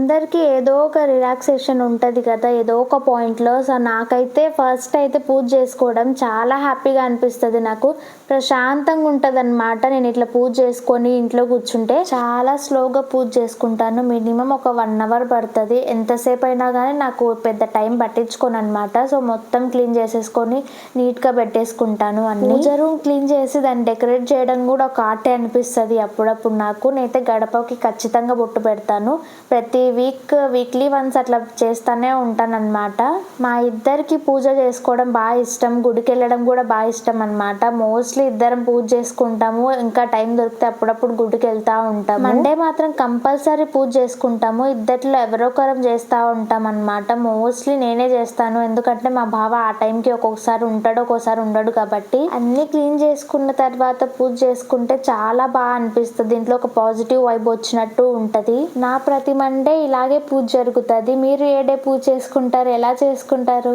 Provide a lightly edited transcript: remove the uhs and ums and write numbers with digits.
అందరికీ ఏదో ఒక రిలాక్సేషన్ ఉంటది కదా! ఏదో ఒక పాయింట్‌లో. సో, నాకైతే ఫస్ట్ అయితే పూజ చేసుకోవడం చాలా హ్యాపీగా అనిపిస్తది నాకు. ప్రశాంతంగా ఉంటదనమాట. నేను ఇట్లా పూజ చేసుకొని ఇంట్లో కూర్చుంటే చాలా స్లోగా పూజ చేసుకుంటాను. మినిమమ్ ఒక 1 అవర్ పడతది. ఎంతసేపు అయినా గానీ నాకు పెద్ద టైం పట్టించుకోననమాట. సో, మొత్తం క్లీన్ చేసేసుకొని నీట్‌గా పెట్టేసుకుంటాను అన్నీ. పూజ రూమ్ క్లీన్ చేసి దాన్ని డెకరేట్ చేయడం కూడా ఒక ఆర్టే అనిపిస్తది అప్పుడప్పుడు నాకు. నేనైతే గడపకి ఖచ్చితంగా బొట్టు పెడతాను. ప్రతి వీక్లీ వన్స్ అట్లా చేస్తానే ఉంటానన్నమాట. మా ఇద్దరికి పూజ చేసుకోవడం బాగా ఇష్టం. గుడికెళ్ళడం కూడా బాగా ఇష్టం అన్నమాట. మోస్ట్లీ ఇద్దరం పూజ చేసుకుంటాము. ఇంకా టైం దొరికితే అప్పుడప్పుడు గుడికెళ్తా ఉంటాము. మండే మాత్రం కంపల్సరీ పూజ చేసుకుంటాము. ఇద్దట్లో ఎవరో ఒకరం చేస్తూ ఉంటాం అన్నమాట. మోస్ట్లీ నేనే చేస్తాను. ఎందుకంటే మా బావ ఆ టైంకి ఒక్కొక్కసారి ఉంటాడు, ఒక్కోసారి ఉండడు కాబట్టి. అన్నీ క్లీన్ చేసుకున్న తర్వాత పూజ చేసుకుంటే చాలా బాగా అనిపిస్తుంది. దీంట్లో ఒక పాజిటివ్ వైబ్ వచ్చినట్టు ఉంటది. ప్రతి మండే ఇలాగే పూజ జరుగుతది. మీరు ఏ డే పూజ చేసుకుంటారు? ఎలా చేసుకుంటారు?